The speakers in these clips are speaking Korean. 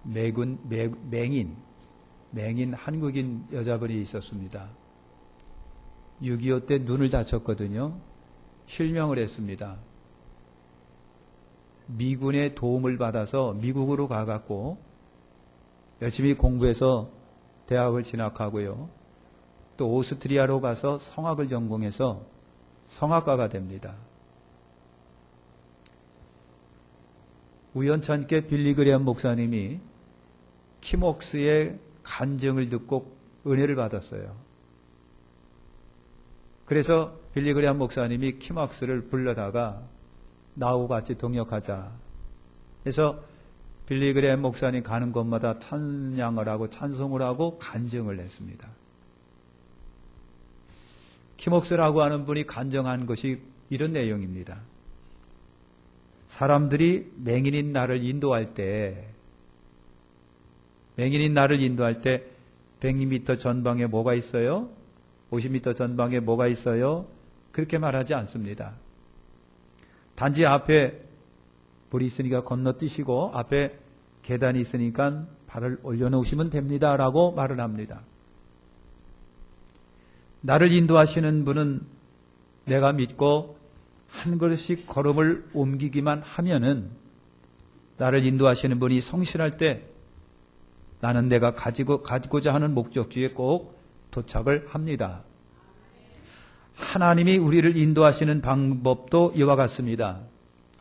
맹인 한국인 여자분이 있었습니다. 6.25 때 눈을 다쳤거든요. 실명을 했습니다. 미군의 도움을 받아서 미국으로 가갖고 열심히 공부해서 대학을 진학하고요. 또 오스트리아로 가서 성악을 전공해서 성악가가 됩니다. 우연찮게 빌리 그레엄 목사님이 키목스의 간증을 듣고 은혜를 받았어요. 그래서 빌리 그레엄 목사님이 키목스를 불러다가 나하고 같이 동역하자. 그래서 빌리 그레엄 목사님 가는 곳마다 찬양을 하고 찬송을 하고 간증을 했습니다. 키목스라고 하는 분이 간증한 것이 이런 내용입니다. 사람들이 맹인인 나를 인도할 때 100m 전방에 뭐가 있어요? 50m 전방에 뭐가 있어요? 그렇게 말하지 않습니다. 단지 앞에 불이 있으니까 건너뛰시고 앞에 계단이 있으니까 발을 올려놓으시면 됩니다 라고 말을 합니다. 나를 인도하시는 분은 내가 믿고 한 걸음씩 걸음을 옮기기만 하면은 나를 인도하시는 분이 성실할 때 나는 내가 가지고자 하는 목적지에 꼭 도착을 합니다. 하나님이 우리를 인도하시는 방법도 이와 같습니다.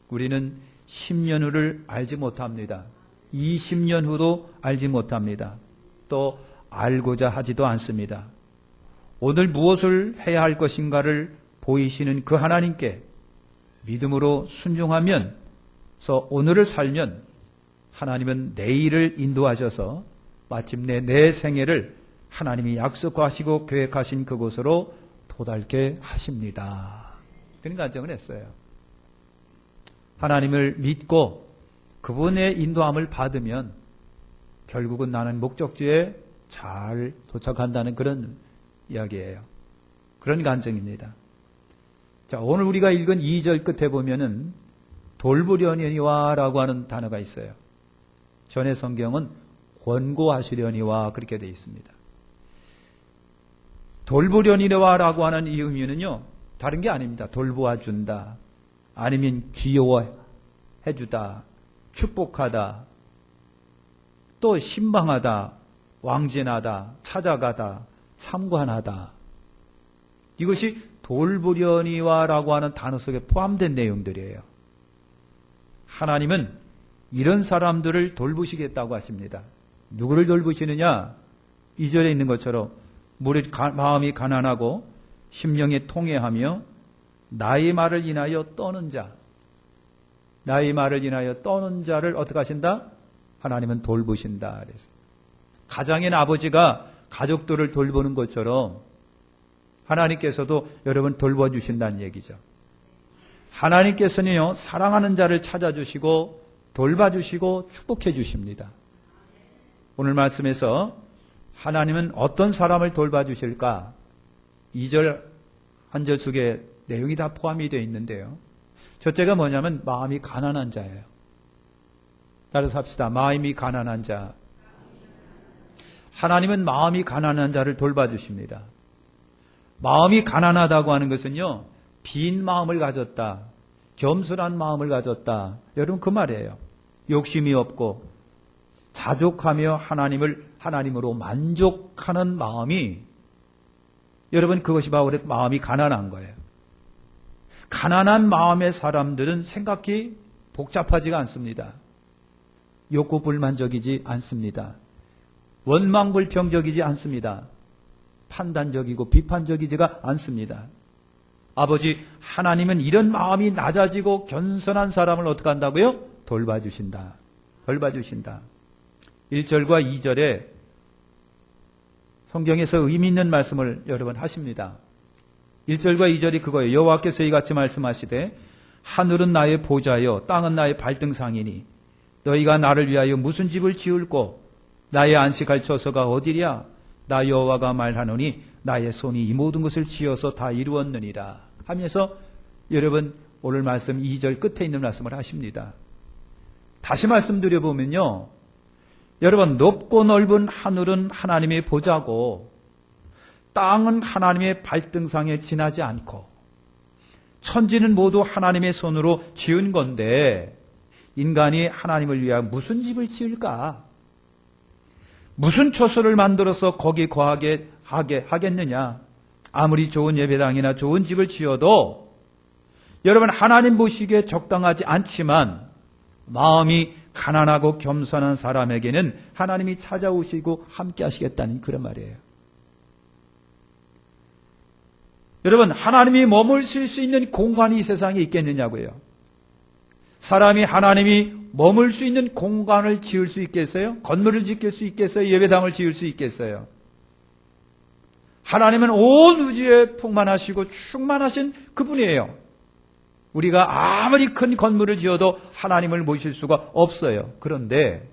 우리는 10년 후를 알지 못합니다. 20년 후도 알지 못합니다. 또 알고자 하지도 않습니다. 오늘 무엇을 해야 할 것인가를 보이시는 그 하나님께 믿음으로 순종하면서 오늘을 살면 하나님은 내일을 인도하셔서 마침내 내 생애를 하나님이 약속하시고 계획하신 그곳으로 도달케 하십니다. 그런 간증을 했어요. 하나님을 믿고 그분의 인도함을 받으면 결국은 나는 목적지에 잘 도착한다는 그런 이야기예요. 그런 간증입니다. 자, 오늘 우리가 읽은 2절 끝에 보면은 돌보려니와라고 하는 단어가 있어요. 전의 성경은 권고하시려니와 그렇게 되어 있습니다. 돌보려니와라고 하는 이 의미는요, 다른 게 아닙니다. 돌보아준다, 아니면 귀여워해주다, 축복하다, 또 신방하다, 왕진하다, 찾아가다, 참관하다. 이것이 돌보려니와라고 하는 단어 속에 포함된 내용들이에요. 하나님은 이런 사람들을 돌보시겠다고 하십니다. 누구를 돌보시느냐? 2절에 있는 것처럼 마음이 가난하고 심령이 통회하며 나의 말을 인하여 떠는 자, 나의 말을 인하여 떠는 자를 어떻게 하신다? 하나님은 돌보신다. 그래서 가장인 아버지가 가족들을 돌보는 것처럼 하나님께서도 여러분 돌봐주신다는 얘기죠. 하나님께서는요, 사랑하는 자를 찾아주시고 돌봐주시고 축복해 주십니다. 오늘 말씀에서 하나님은 어떤 사람을 돌봐주실까? 2절 한 절 속에 내용이 다 포함이 되어 있는데요. 첫째가 뭐냐면 마음이 가난한 자예요. 따라서 합시다. 마음이 가난한 자. 하나님은 마음이 가난한 자를 돌봐주십니다. 마음이 가난하다고 하는 것은요, 빈 마음을 가졌다, 겸손한 마음을 가졌다. 여러분 그 말이에요. 욕심이 없고 자족하며 하나님으로 만족하는 마음이, 여러분 그것이 바로 마음이 가난한 거예요. 가난한 마음의 사람들은 생각이 복잡하지가 않습니다. 욕구불만적이지 않습니다. 원망불평적이지 않습니다. 판단적이고 비판적이지가 않습니다. 아버지 하나님은 이런 마음이 낮아지고 겸손한 사람을 어떻게 한다고요? 돌봐주신다. 돌봐주신다. 1절과 2절에 성경에서 의미 있는 말씀을 여러분 하십니다. 1절과 2절이 그거예요. 여호와께서 이같이 말씀하시되 하늘은 나의 보좌요 땅은 나의 발등상이니 너희가 나를 위하여 무슨 집을 지을꼬 나의 안식할 처소가 어디랴? 나 여호와가 말하노니 나의 손이 이 모든 것을 지어서 다 이루었느니라 하면서 여러분 오늘 말씀 2절 끝에 있는 말씀을 하십니다. 다시 말씀드려보면요, 여러분, 높고 넓은 하늘은 하나님의 보좌고 땅은 하나님의 발등상에 지나지 않고 천지는 모두 하나님의 손으로 지은 건데 인간이 하나님을 위하여 무슨 집을 지을까? 무슨 처소를 만들어서 거기 거하게 하겠느냐? 아무리 좋은 예배당이나 좋은 집을 지어도 여러분 하나님 보시기에 적당하지 않지만 마음이 가난하고 겸손한 사람에게는 하나님이 찾아오시고 함께 하시겠다는 그런 말이에요. 여러분, 하나님이 머물실 수 있는 공간이 이 세상에 있겠느냐고요. 사람이 하나님이 머물 수 있는 공간을 지을 수 있겠어요? 건물을 지을 수 있겠어요? 예배당을 지을 수 있겠어요? 하나님은 온 우주에 풍만하시고 충만하신 그분이에요. 우리가 아무리 큰 건물을 지어도 하나님을 모실 수가 없어요. 그런데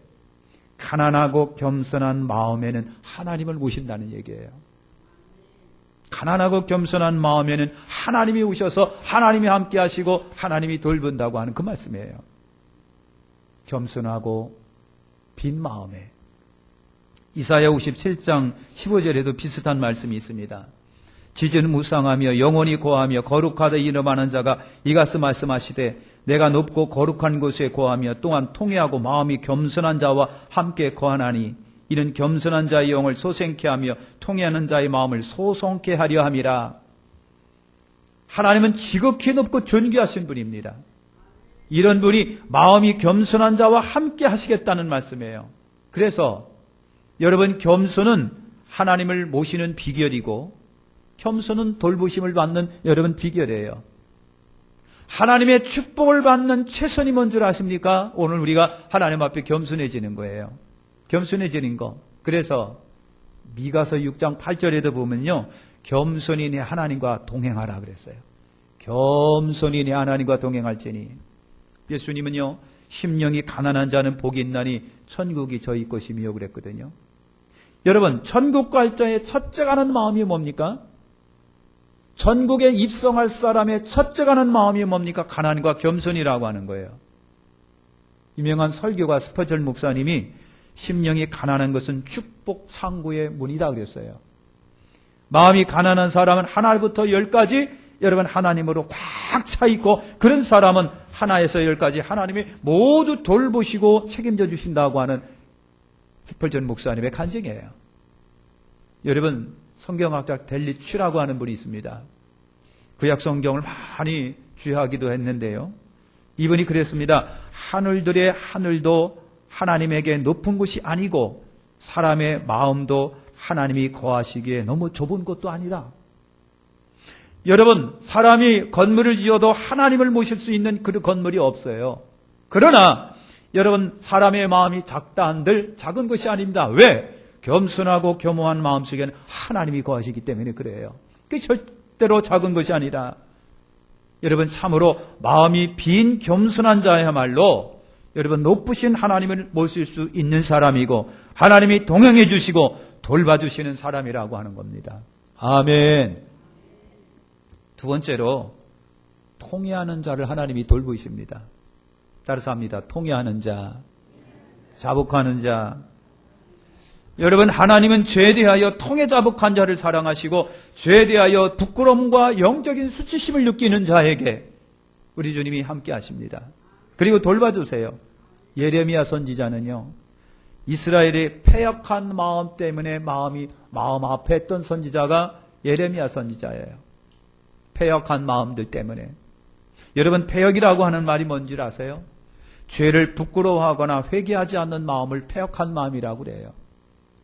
가난하고 겸손한 마음에는 하나님을 모신다는 얘기예요. 가난하고 겸손한 마음에는 하나님이 오셔서 하나님이 함께 하시고 하나님이 돌본다고 하는 그 말씀이에요. 겸손하고 빈 마음에. 이사야 57장 15절에도 비슷한 말씀이 있습니다. 지지는 무상하며 영원히 고하며 거룩하다 이름하는 자가 이같이 말씀하시되 내가 높고 거룩한 곳에 고하며 또한 통회하고 마음이 겸손한 자와 함께 거하나니 이는 겸손한 자의 영을 소생케 하며 통회하는 자의 마음을 소송케 하려 함이라. 하나님은 지극히 높고 존귀하신 분입니다. 이런 분이 마음이 겸손한 자와 함께 하시겠다는 말씀이에요. 그래서 여러분, 겸손은 하나님을 모시는 비결이고 겸손은 돌보심을 받는 여러분 비결이에요. 하나님의 축복을 받는 최선이 뭔 줄 아십니까? 오늘 우리가 하나님 앞에 겸손해지는 거예요. 겸손해지는 거. 그래서 미가서 6장 8절에도 보면요, 겸손히 내 하나님과 동행하라 그랬어요. 겸손히 내 하나님과 동행할지니. 예수님은요, 심령이 가난한 자는 복이 있나니 천국이 저희 것이며 그랬거든요. 여러분, 천국 갈 자의 첫째 가는 마음이 뭡니까? 천국에 입성할 사람의 첫째 가는 마음이 뭡니까? 가난과 겸손이라고 하는 거예요. 유명한 설교가 스퍼전 목사님이 심령이 가난한 것은 축복 창구의 문이다 그랬어요. 마음이 가난한 사람은 하나부터 열까지 여러분 하나님으로 꽉 차 있고 그런 사람은 하나에서 열까지 하나님이 모두 돌보시고 책임져 주신다고 하는 스펄전 목사님의 간증이에요. 여러분, 성경학자 델리 취라고 하는 분이 있습니다. 구약 성경을 많이 주의하기도 했는데요. 이분이 그랬습니다. 하늘들의 하늘도 하나님에게 높은 곳이 아니고 사람의 마음도 하나님이 거하시기에 너무 좁은 곳도 아니다. 여러분, 사람이 건물을 지어도 하나님을 모실 수 있는 그 건물이 없어요. 그러나 여러분, 사람의 마음이 작다 한들 작은 것이 아닙니다. 왜? 겸손하고 겸허한 마음속에는 하나님이 거하시기 때문에 그래요. 그게 절대로 작은 것이 아니라 여러분, 참으로 마음이 빈 겸손한 자야말로 여러분, 높으신 하나님을 모실 수 있는 사람이고 하나님이 동행해 주시고 돌봐주시는 사람이라고 하는 겁니다. 아멘. 두 번째로 통회하는 자를 하나님이 돌보십니다. 따라서 합니다. 통회하는 자, 자복하는 자. 여러분, 하나님은 죄에 대하여 통회 자복한 자를 사랑하시고 죄에 대하여 부끄러움과 영적인 수치심을 느끼는 자에게 우리 주님이 함께 하십니다. 그리고 돌봐주세요. 예레미야 선지자는요, 이스라엘의 패역한 마음 때문에 마음 아파했던 선지자가 예레미야 선지자예요. 패역한 마음들 때문에. 여러분, 패역이라고 하는 말이 뭔지 아세요? 죄를 부끄러워하거나 회개하지 않는 마음을 패역한 마음이라고 그래요.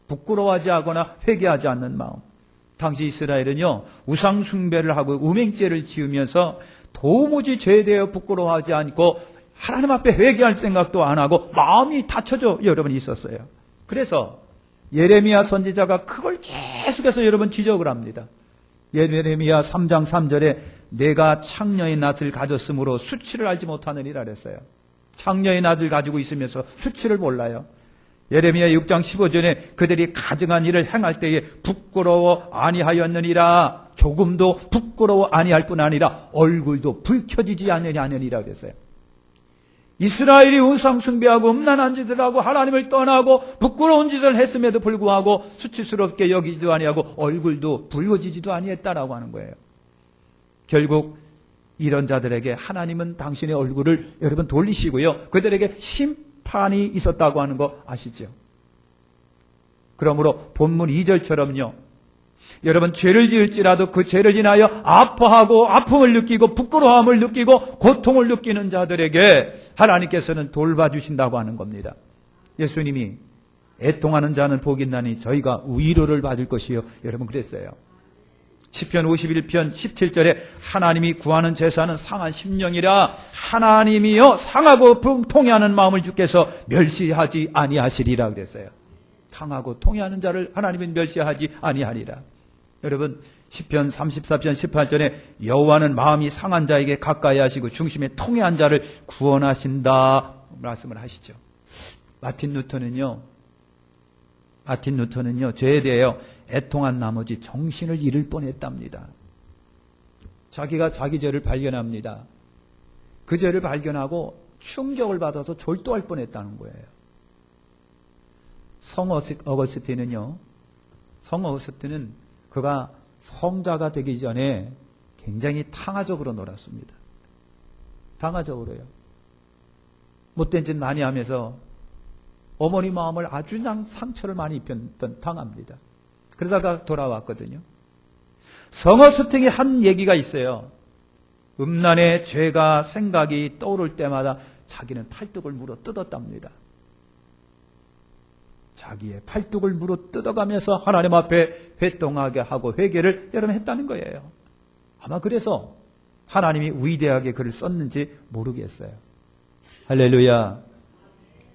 부끄러워하지 않거나 회개하지 않는 마음. 당시 이스라엘은요, 우상 숭배를 하고 우맹죄를 지으면서 도무지 죄에 대해 부끄러워하지 않고 하나님 앞에 회개할 생각도 안 하고 마음이 닫혀져 여러분 있었어요. 그래서 예레미야 선지자가 그걸 계속해서 여러분 지적을 합니다. 예레미야 3장 3절에 내가 창녀의 낯을 가졌으므로 수치를 알지 못하느니라 그랬어요. 창녀의 낯을 가지고 있으면서 수치를 몰라요. 예레미야 6장 15절에 그들이 가증한 일을 행할 때에 부끄러워 아니하였느니라. 조금도 부끄러워 아니할 뿐 아니라 얼굴도 붉혀지지 않느니라 그랬어요. 이스라엘이 우상 숭배하고 음란한 짓을 하고 하나님을 떠나고 부끄러운 짓을 했음에도 불구하고 수치스럽게 여기지도 아니하고 얼굴도 붉어지지도 아니했다라고 하는 거예요. 결국 이런 자들에게 하나님은 당신의 얼굴을 여러분 돌리시고요. 그들에게 심판이 있었다고 하는 거 아시죠? 그러므로 본문 2절처럼요. 여러분 죄를 지을지라도 그 죄를 인하여 아파하고 아픔을 느끼고 부끄러움을 느끼고 고통을 느끼는 자들에게 하나님께서는 돌봐주신다고 하는 겁니다. 예수님이 애통하는 자는 복이 있나니 저희가 위로를 받을 것이요. 여러분 그랬어요. 시편 51편 17절에 하나님이 구하는 제사는 상한 심령이라 하나님이여 상하고 통회하는 마음을 주께서 멸시하지 아니하시리라 그랬어요. 상하고 통회하는 자를 하나님은 멸시하지 아니하리라. 여러분 시편 34편 18절에 여호와는 마음이 상한 자에게 가까이 하시고 중심에 통회한 자를 구원하신다 말씀을 하시죠. 마틴 루터는요 죄에 대하여 애통한 나머지 정신을 잃을 뻔했답니다. 자기가 자기 죄를 발견합니다. 그 죄를 발견하고 충격을 받아서 졸도할 뻔했다는 거예요. 성 어거스틴은 그가 성자가 되기 전에 굉장히 탕화적으로 놀았습니다. 탕화적으로요. 못된 짓 많이 하면서 어머니 마음을 아주 그냥 상처를 많이 입혔던 탕화입니다. 그러다가 돌아왔거든요. 성어스팅이 한 얘기가 있어요. 음란의 죄가 생각이 떠오를 때마다 자기는 팔뚝을 물어 뜯었답니다. 자기의 팔뚝을 물어 뜯어가면서 하나님 앞에 회동하게 하고 회개를 여러분 했다는 거예요. 아마 그래서 하나님이 위대하게 그를 썼는지 모르겠어요. 할렐루야.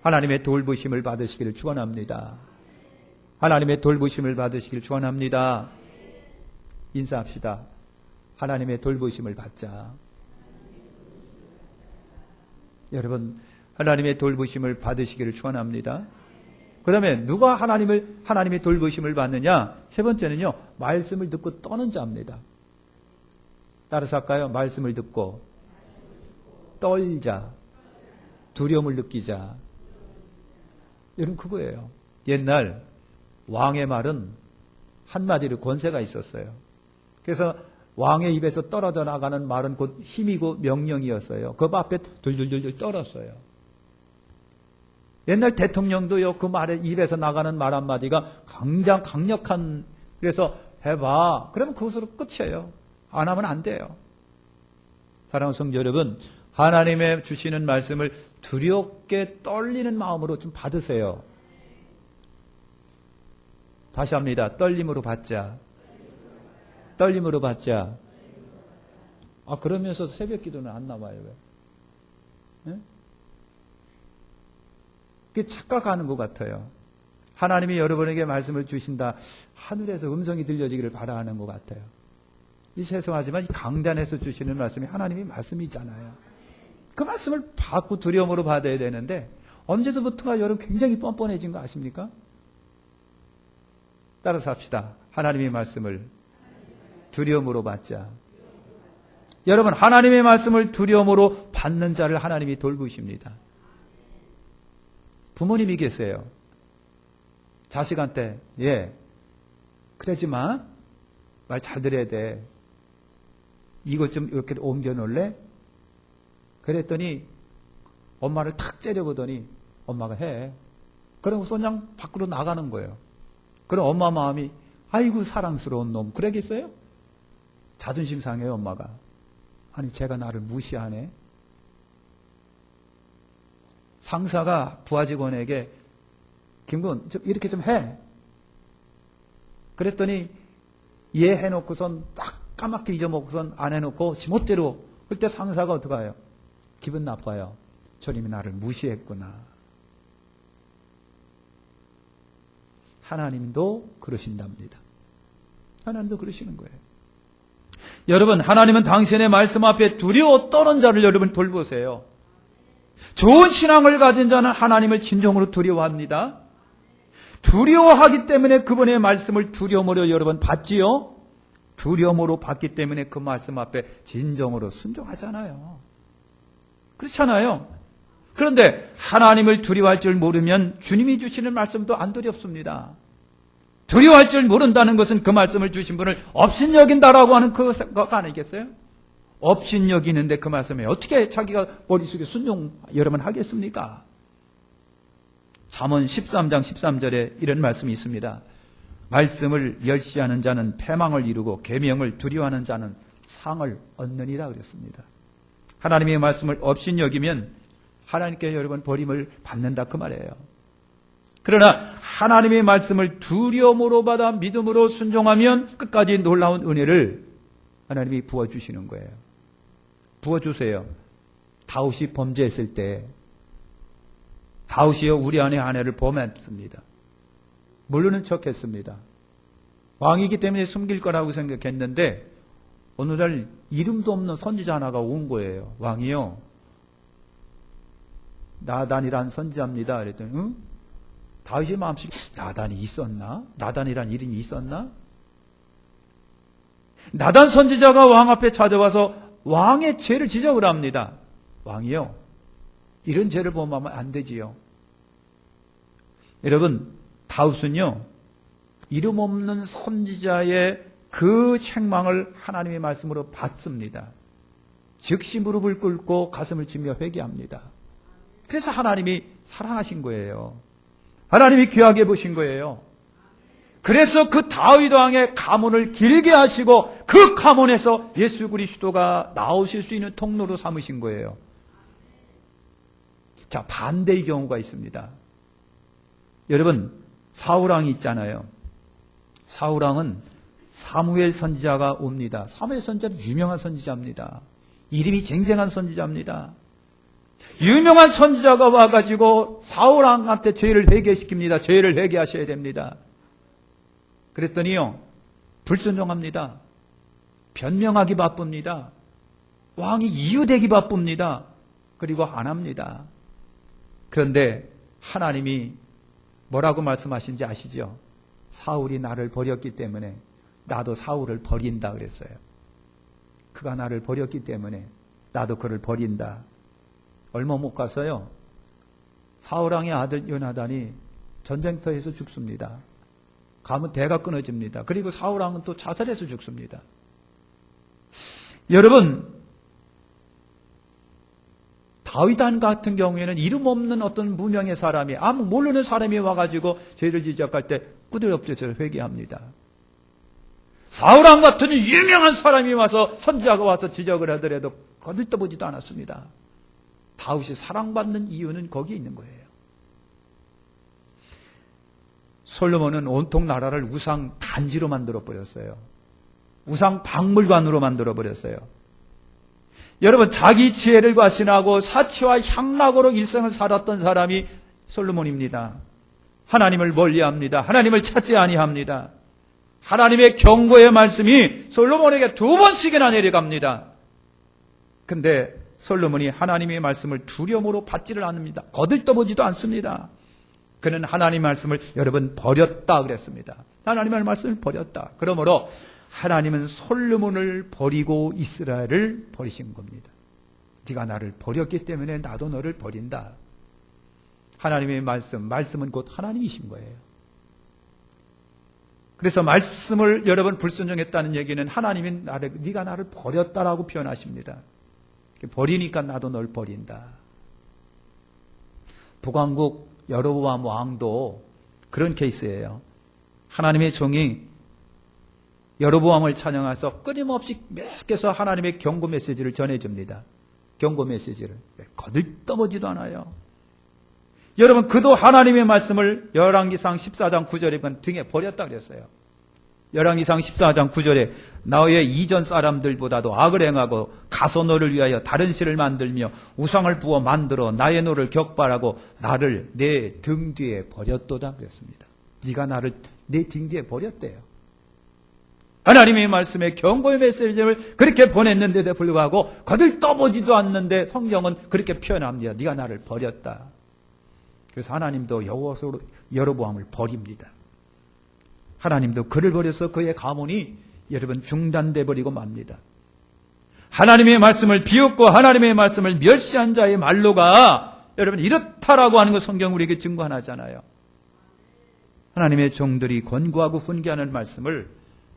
하나님의 돌보심을 받으시기를 축원합니다. 하나님의 돌보심을 받으시기를 축원합니다. 인사합시다. 하나님의 돌보심을 받자. 여러분 하나님의 돌보심을 받으시기를 축원합니다. 그 다음에 누가 하나님의 돌보심을 받느냐? 세 번째는요, 말씀을 듣고 떠는 자입니다. 따라서 할까요? 말씀을 듣고 떨자, 두려움을 느끼자. 여러분 그거예요. 옛날 왕의 말은 한마디로 권세가 있었어요. 그래서 왕의 입에서 떨어져 나가는 말은 곧 힘이고 명령이었어요. 그 앞에 둘둘둘 떨었어요. 옛날 대통령도요, 그 말에 입에서 나가는 말 한마디가 굉장히 강력한, 그래서 해봐. 그러면 그것으로 끝이에요. 안 하면 안 돼요. 사랑하는 성도 여러분, 하나님의 주시는 말씀을 두렵게 떨리는 마음으로 좀 받으세요. 다시 합니다. 떨림으로 받자. 떨림으로 받자. 아, 그러면서 새벽 기도는 안 나와요. 왜? 네? 그게 착각하는 것 같아요. 하나님이 여러분에게 말씀을 주신다. 하늘에서 음성이 들려지기를 바라는 것 같아요. 이 죄송하지만 강단에서 주시는 말씀이 하나님의 말씀이잖아요. 그 말씀을 받고 두려움으로 받아야 되는데 언제서부터가 여러분 굉장히 뻔뻔해진 거 아십니까? 따라서 합시다. 하나님의 말씀을 두려움으로 받자. 여러분 하나님의 말씀을 두려움으로 받는 자를 하나님이 돌보십니다. 부모님이 계세요. 자식한테 그러지 마. 말 잘 들어야 돼. 이것 좀 이렇게 옮겨 놓을래? 그랬더니 엄마를 탁 째려보더니 엄마가 해. 그러고서 그냥 밖으로 나가는 거예요. 그럼 엄마 마음이 아이고 사랑스러운 놈 그러겠어요? 자존심 상해요 엄마가. 아니 제가 나를 무시하네. 상사가 부하 직원에게 김군 이렇게 좀 해. 그랬더니 해놓고선 딱 까맣게 잊어먹고선 안 해놓고 지멋대로. 그때 상사가 어떡해요? 기분 나빠요. 저님이 나를 무시했구나. 하나님도 그러신답니다. 하나님도 그러시는 거예요. 여러분 하나님은 당신의 말씀 앞에 두려워 떠는 자를 여러분 돌보세요. 좋은 신앙을 가진 자는 하나님을 진정으로 두려워합니다. 두려워하기 때문에 그분의 말씀을 두려움으로 여러분 받지요. 두려움으로 받기 때문에 그 말씀 앞에 진정으로 순종하잖아요. 그렇잖아요. 그런데 하나님을 두려워할 줄 모르면 주님이 주시는 말씀도 안 두렵습니다. 두려워할 줄 모른다는 것은 그 말씀을 주신 분을 업신여긴다라고 하는 그거 아니겠어요? 업신여기는데 그 말씀에 어떻게 자기가 머릿속에 순종 여러분 하겠습니까? 잠언 13장 13절에 이런 말씀이 있습니다. 말씀을 멸시하는 자는 패망을 이루고 계명을 두려워하는 자는 상을 얻느니라 그랬습니다. 하나님의 말씀을 업신여기면 하나님께 여러분 버림을 받는다 그 말이에요. 그러나 하나님의 말씀을 두려움으로 받아 믿음으로 순종하면 끝까지 놀라운 은혜를 하나님이 부어주시는 거예요. 부어주세요. 다윗이 범죄했을 때 다윗이요 우리 안에 아내를 범했습니다. 모르는 척했습니다. 왕이기 때문에 숨길 거라고 생각했는데 오늘날 이름도 없는 선지자 하나가 온 거예요. 왕이요 나단이란 선지자입니다. 그랬더니 응? 다윗의 마음속에 나단이 있었나? 나단이란 이름이 있었나? 나단 선지자가 왕 앞에 찾아와서 왕의 죄를 지적을 합니다. 왕이요 이런 죄를 범하면 안 되지요. 여러분 다윗은요 이름 없는 선지자의 그 책망을 하나님의 말씀으로 받습니다. 즉시 무릎을 꿇고 가슴을 치며 회개합니다. 그래서 하나님이 사랑하신 거예요. 하나님이 귀하게 보신 거예요. 그래서 그 다윗 왕의 가문을 길게 하시고 그 가문에서 예수 그리스도가 나오실 수 있는 통로로 삼으신 거예요. 자, 반대의 경우가 있습니다. 여러분 사울 왕이 있잖아요. 사울 왕은 사무엘 선지자가 옵니다. 사무엘 선지자는 유명한 선지자입니다. 이름이 쟁쟁한 선지자입니다. 유명한 선지자가 와가지고 사울 왕한테 죄를 회개시킵니다. 죄를 회개하셔야 됩니다. 그랬더니요 불순종합니다. 변명하기 바쁩니다. 왕이 이유되기 바쁩니다. 그리고 안 합니다. 그런데 하나님이 뭐라고 말씀하신지 아시죠? 사울이 나를 버렸기 때문에 나도 사울을 버린다 그랬어요. 그가 나를 버렸기 때문에 나도 그를 버린다. 얼마 못 가서요 사울 왕의 아들 요나단이 전쟁터에서 죽습니다. 가문 대가 끊어집니다. 그리고 사울 왕은 또 자살해서 죽습니다. 여러분 다윗 왕 같은 경우에는 이름 없는 어떤 무명의 사람이 아무 모르는 사람이 와가지고 죄를 지적할 때 꾸드럽져서 회개합니다. 사울 왕 같은 유명한 사람이 와서 선지자가 와서 지적을 하더라도 거들떠보지도 않았습니다. 다윗이 사랑받는 이유는 거기에 있는 거예요. 솔로몬은 온통 나라를 우상 단지로 만들어 버렸어요. 우상 박물관으로 만들어 버렸어요. 여러분 자기 지혜를 과신하고 사치와 향락으로 일생을 살았던 사람이 솔로몬입니다. 하나님을 멀리합니다. 하나님을 찾지 아니합니다. 하나님의 경고의 말씀이 솔로몬에게 2번씩이나 내려갑니다. 근데 솔로몬이 하나님의 말씀을 두려움으로 받지를 않습니다. 거들떠보지도 않습니다. 그는 하나님의 말씀을 여러분 버렸다 그랬습니다. 하나님의 말씀을 버렸다. 그러므로 하나님은 솔로몬을 버리고 이스라엘을 버리신 겁니다. 네가 나를 버렸기 때문에 나도 너를 버린다. 하나님의 말씀은 곧 하나님이신 거예요. 그래서 말씀을 여러분 불순종했다는 얘기는 하나님이 네가 나를 버렸다라고 표현하십니다. 버리니까 나도 널 버린다. 북왕국 여로보암 왕도 그런 케이스예요. 하나님의 종이 여로보암을 찬양해서 끊임없이 계속해서 하나님의 경고 메시지를 전해줍니다. 경고 메시지를 거들떠보지도 않아요. 여러분 그도 하나님의 말씀을 열왕기상 14장 9절에 보면 등에 버렸다 그랬어요. 열왕기상 14장 9절에 너의 이전 사람들보다도 악을 행하고 가서 너를 위하여 다른 신을 만들며 우상을 부어 만들어 나의 노를 격발하고 나를 내 등 뒤에 버렸도다 그랬습니다. 네가 나를 내 등 뒤에 버렸대요. 하나님의 말씀에 경고의 메시지를 그렇게 보냈는데도 불구하고 거들떠보지도 않는데 성경은 그렇게 표현합니다. 네가 나를 버렸다. 그래서 하나님도 여로보암을 버립니다. 하나님도 그를 버려서 그의 가문이 여러분 중단돼 버리고 맙니다. 하나님의 말씀을 비웃고 하나님의 말씀을 멸시한 자의 말로가 여러분 이렇다라고 하는 거 성경 우리에게 증거 하나 하잖아요. 하나님의 종들이 권고하고 훈계하는 말씀을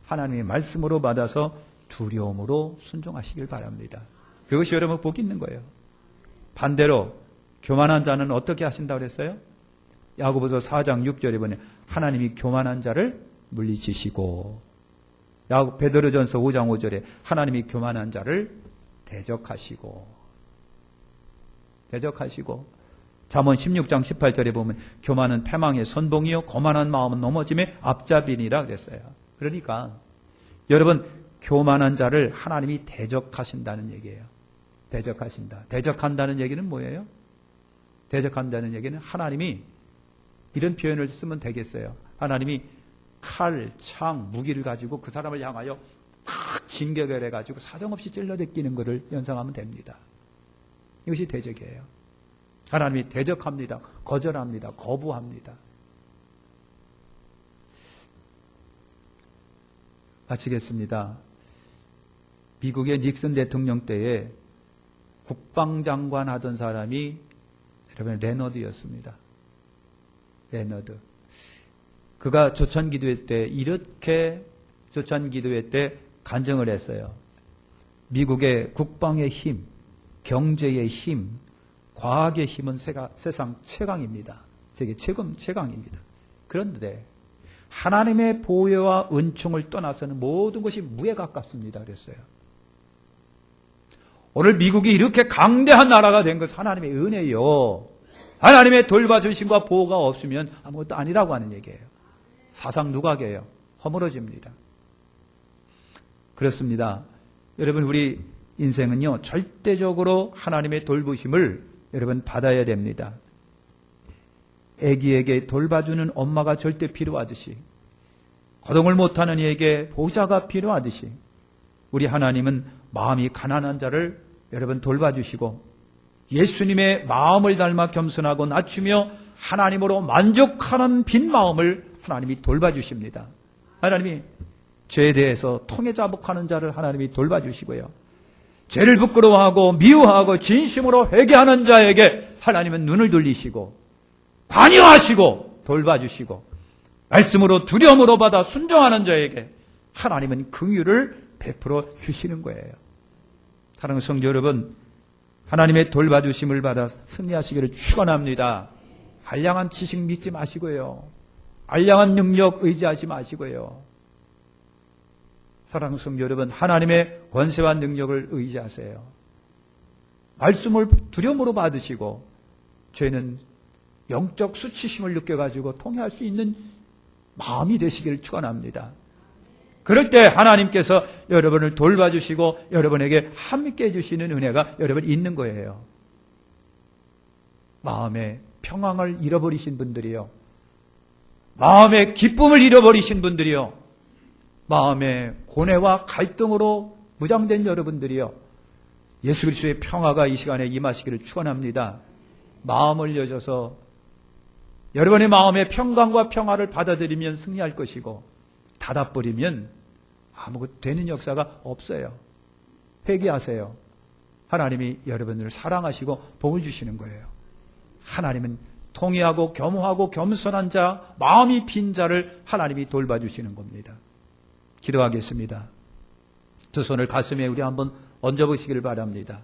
하나님의 말씀으로 받아서 두려움으로 순종하시길 바랍니다. 그것이 여러분 복 있는 거예요. 반대로 교만한 자는 어떻게 하신다고 그랬어요? 야고보서 4장 6절에 보면 하나님이 교만한 자를 물리치시고, 베드로전서 5장 5절에 하나님이 교만한 자를 대적하시고, 잠언 16장 18절에 보면 교만은 패망의 선봉이요 거만한 마음은 넘어짐의 앞잡이니라 그랬어요. 그러니까 여러분 교만한 자를 하나님이 대적하신다는 얘기예요. 대적하신다. 대적한다는 얘기는 뭐예요? 대적한다는 얘기는 하나님이 이런 표현을 쓰면 되겠어요. 하나님이 칼, 창, 무기를 가지고 그 사람을 향하여 탁 진격을 해가지고 사정없이 찔러대끼는 것을 연상하면 됩니다. 이것이 대적이에요. 하나님이 대적합니다. 거절합니다. 거부합니다. 마치겠습니다. 미국의 닉슨 대통령 때에 국방장관 하던 사람이 여러분 레너드였습니다. 레너드. 그가 조찬기도회 때 이렇게 조찬기도회 때 간증을 했어요. 미국의 국방의 힘, 경제의 힘, 과학의 힘은 세상 최강입니다. 세계 최강입니다. 그런데 하나님의 보혜와 은총을 떠나서는 모든 것이 무에 가깝습니다. 그랬어요. 오늘 미국이 이렇게 강대한 나라가 된 것은 하나님의 은혜요. 하나님의 돌봐주심과 보호가 없으면 아무것도 아니라고 하는 얘기예요. 사상 누각이에요. 허물어집니다. 그렇습니다. 여러분 우리 인생은요 절대적으로 하나님의 돌보심을 여러분 받아야 됩니다. 아기에게 돌봐주는 엄마가 절대 필요하듯이, 거동을 못하는 이에게 보호자가 필요하듯이, 우리 하나님은 마음이 가난한 자를 여러분 돌봐주시고 예수님의 마음을 닮아 겸손하고 낮추며 하나님으로 만족하는 빈 마음을 하나님이 돌봐주십니다. 하나님이 죄에 대해서 통해 자복하는 자를 하나님이 돌봐주시고요, 죄를 부끄러워하고 미워하고 진심으로 회개하는 자에게 하나님은 눈을 돌리시고 관여하시고 돌봐주시고, 말씀으로 두려움으로 받아 순종하는 자에게 하나님은 긍휼을 베풀어 주시는 거예요. 사랑하는 성도 여러분, 하나님의 돌봐주심을 받아 승리하시기를 축원합니다. 알량한 지식 믿지 마시고요, 알량한 능력 의지하지 마시고요, 사랑하는 성도 여러분, 하나님의 권세와 능력을 의지하세요. 말씀을 두려움으로 받으시고 죄는 영적 수치심을 느껴가지고 통회할 수 있는 마음이 되시기를 축원합니다. 그럴 때 하나님께서 여러분을 돌봐주시고 여러분에게 함께 해주시는 은혜가 여러분 있는 거예요. 마음의 평안을 잃어버리신 분들이요, 마음의 기쁨을 잃어버리신 분들이요, 마음의 고뇌와 갈등으로 무장된 여러분들이요, 예수 그리스도의 평화가 이 시간에 임하시기를 축원합니다. 마음을 여셔서 여러분의 마음의 평강과 평화를 받아들이면 승리할 것이고, 닫아버리면 아무것도 되는 역사가 없어요. 회개하세요. 하나님이 여러분을 사랑하시고 복을 주시는 거예요. 하나님은 통회하고 겸허하고 겸손한 자, 마음이 빈 자를 하나님이 돌봐주시는 겁니다. 기도하겠습니다. 두 손을 가슴에 우리 한번 얹어보시기를 바랍니다.